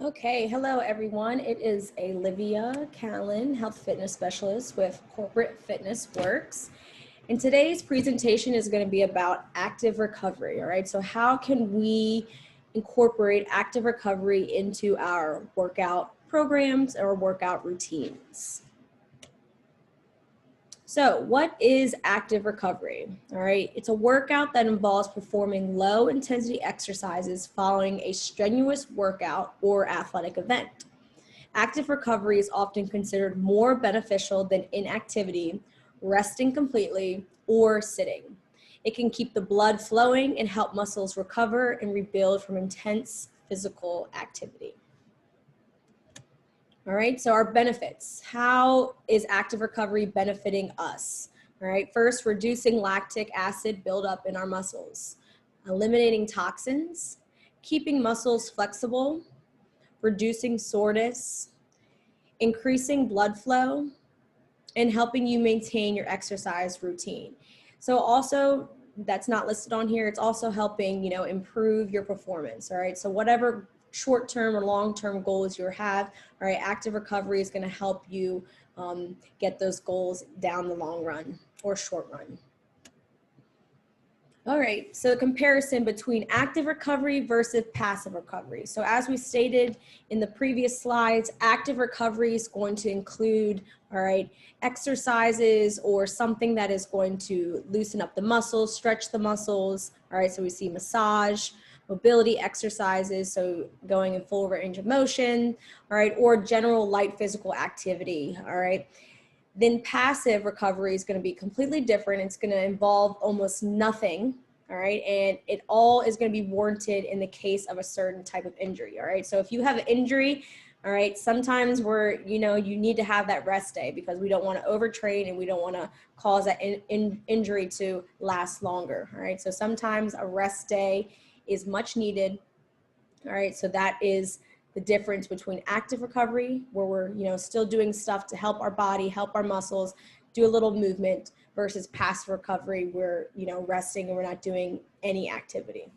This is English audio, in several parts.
Okay, hello everyone. It is Olivia Callan, Health Fitness Specialist with Corporate Fitness Works. And today's presentation is going to be about active recovery, all right? So how can we incorporate active recovery into our workout programs or workout routines? So what is active recovery? All right, it's a workout that involves performing low intensity exercises following a strenuous workout or athletic event. Active recovery is often considered more beneficial than inactivity, resting completely, or sitting. It can keep the blood flowing and help muscles recover and rebuild from intense physical activity. All right, so our benefits. How is active recovery benefiting us? All right, first, reducing lactic acid buildup in our muscles, eliminating toxins, keeping muscles flexible, reducing soreness, increasing blood flow, and helping you maintain your exercise routine. So also, that's not listed on here, it's also helping, improve your performance, all right? So whatever short-term or long-term goals you have, all right, active recovery is gonna help you get those goals down the long run or short run. All right, so the comparison between active recovery versus passive recovery. So as we stated in the previous slides, active recovery is going to include, all right, exercises or something that is going to loosen up the muscles, stretch the muscles, all right, so we see massage, mobility exercises, so going in full range of motion, all right, or general light physical activity, all right. Then passive recovery is going to be completely different. It's going to involve almost nothing, all right? And it all is going to be warranted in the case of a certain type of injury, all right? So if you have an injury, all right, sometimes you need to have that rest day because we don't want to overtrain and we don't want to cause that injury to last longer, all right? So sometimes a rest day is much needed, all right? So that is the difference between active recovery, where we're still doing stuff to help our body, help our muscles, do a little movement, versus passive recovery, where resting and we're not doing any activity.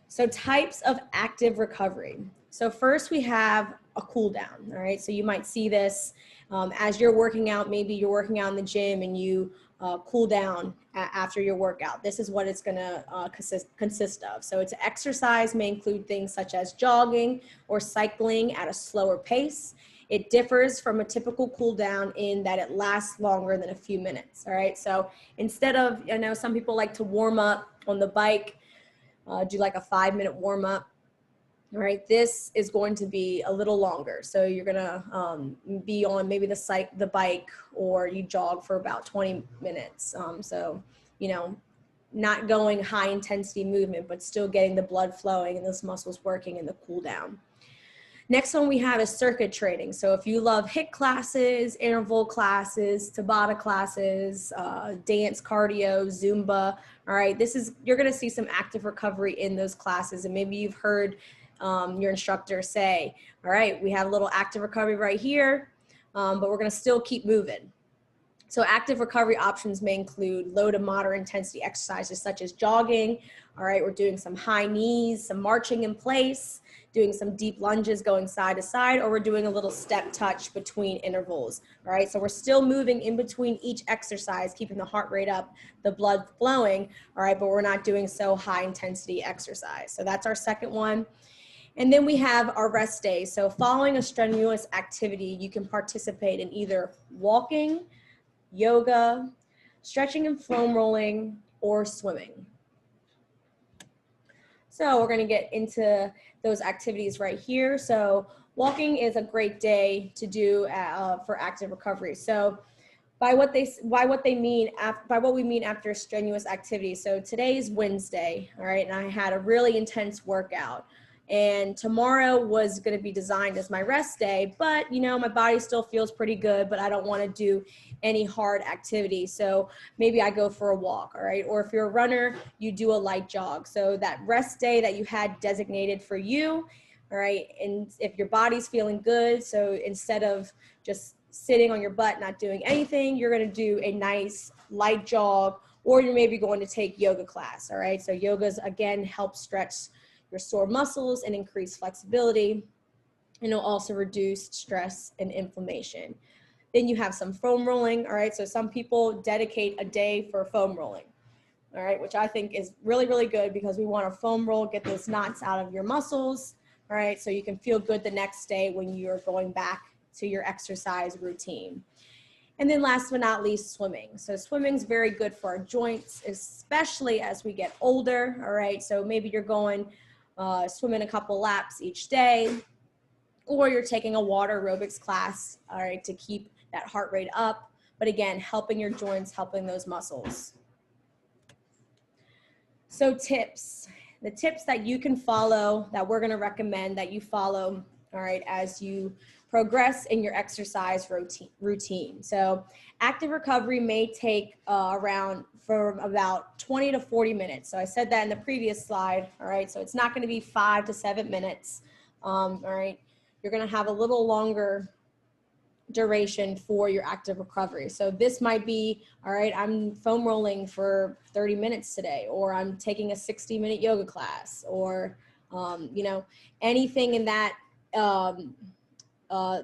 So types of active recovery. So first we have a cool down, all right? So you might see this as you're working out, maybe you're working out in the gym and you cool down after your workout. This is what it's gonna consist of. So it's exercise may include things such as jogging or cycling at a slower pace. It differs from a typical cool down in that it lasts longer than a few minutes, all right? So instead of, some people like to warm up on the bike, do like a 5-minute warm up. All right, this is going to be a little longer. So you're gonna be on maybe the bike, or you jog for about 20 minutes. So, not going high intensity movement, but still getting the blood flowing and those muscles working in the cool down. Next one we have is circuit training. So if you love HIIT classes, interval classes, Tabata classes, dance, cardio, Zumba, all right, you're gonna see some active recovery in those classes. And maybe you've heard your instructor say, all right, we have a little active recovery right here, but we're gonna still keep moving. So active recovery options may include low to moderate intensity exercises such as jogging. All right, we're doing some high knees, some marching in place, doing some deep lunges going side to side, or we're doing a little step touch between intervals. All right, so we're still moving in between each exercise, keeping the heart rate up, the blood flowing, all right, but we're not doing so high intensity exercise. So that's our second one. And then we have our rest days. So following a strenuous activity, you can participate in either walking, yoga, stretching and foam rolling, or swimming. So we're gonna get into those activities right here. So walking is a great day to do for active recovery. So by what we mean after a strenuous activity. So today's Wednesday, all right, and I had a really intense workout. And tomorrow was going to be designed as my rest day, but my body still feels pretty good, but I don't want to do any hard activity. So maybe I go for a walk, all right? Or if you're a runner, you do a light jog. So that rest day that you had designated for you, all right? And if your body's feeling good, so instead of just sitting on your butt, not doing anything, you're going to do a nice light jog, or you're maybe going to take yoga class, all right? So yoga's, again, helps stretch restore muscles and increase flexibility. And it'll also reduce stress and inflammation. Then you have some foam rolling, all right? So some people dedicate a day for foam rolling, all right, which I think is really, really good because we want to foam roll, get those knots out of your muscles, all right, so you can feel good the next day when you're going back to your exercise routine. And then last but not least, swimming. So swimming is very good for our joints, especially as we get older, all right? So maybe you're going swimming a couple laps each day, or you're taking a water aerobics class, all right, to keep that heart rate up. But again, helping your joints, helping those muscles. So tips, the tips that you can follow, that we're gonna recommend that you follow, all right, as you progress in your exercise routine. So active recovery may take from about 20 to 40 minutes. So I said that in the previous slide, all right? So it's not gonna be 5 to 7 minutes, all right? You're gonna have a little longer duration for your active recovery. So this might be, all right, I'm foam rolling for 30 minutes today, or I'm taking a 60-minute yoga class, or, you know, anything in that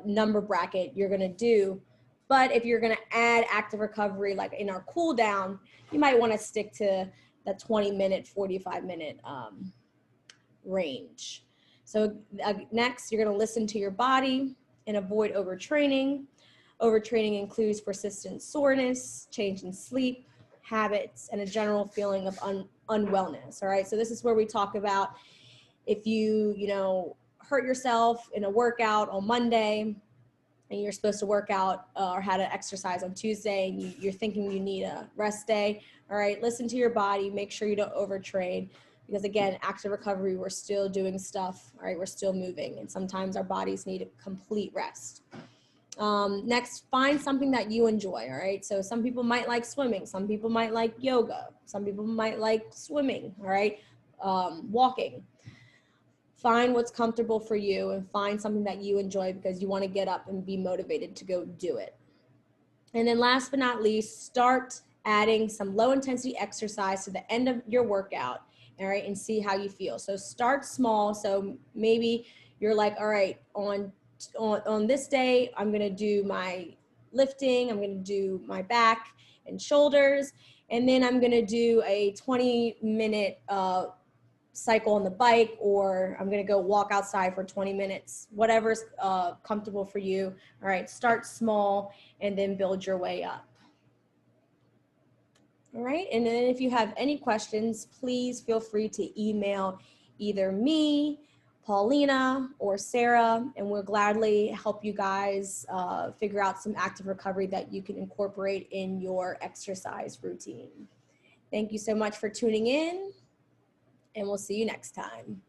number bracket you're gonna do. But if you're gonna add active recovery, like in our cool down, you might wanna stick to the 20-minute, 45-minute range. So next, you're gonna listen to your body and avoid overtraining. Overtraining includes persistent soreness, change in sleep, habits, and a general feeling of unwellness, all right? So this is where we talk about if you know, hurt yourself in a workout on Monday and you're supposed to work out or had an exercise on Tuesday and you're thinking you need a rest day, all right, listen to your body, make sure you don't overtrain. Because again, active recovery, we're still doing stuff, all right, we're still moving, and sometimes our bodies need a complete rest. Next, find something that you enjoy, all right? So some people might like swimming, some people might like yoga, some people might like swimming, all right? Walking. Find what's comfortable for you and find something that you enjoy because you want to get up and be motivated to go do it. And then last but not least, start adding some low intensity exercise to the end of your workout, all right, and see how you feel. So start small. So maybe you're like, all right, on this day, I'm gonna do my lifting, I'm gonna do my back and shoulders, and then I'm gonna do a 20-minute cycle on the bike, or I'm gonna go walk outside for 20 minutes, whatever's comfortable for you. All right, start small and then build your way up. All right, and then if you have any questions, please feel free to email either me, Paulina, or Sarah, and we'll gladly help you guys figure out some active recovery that you can incorporate in your exercise routine. Thank you so much for tuning in, and we'll see you next time.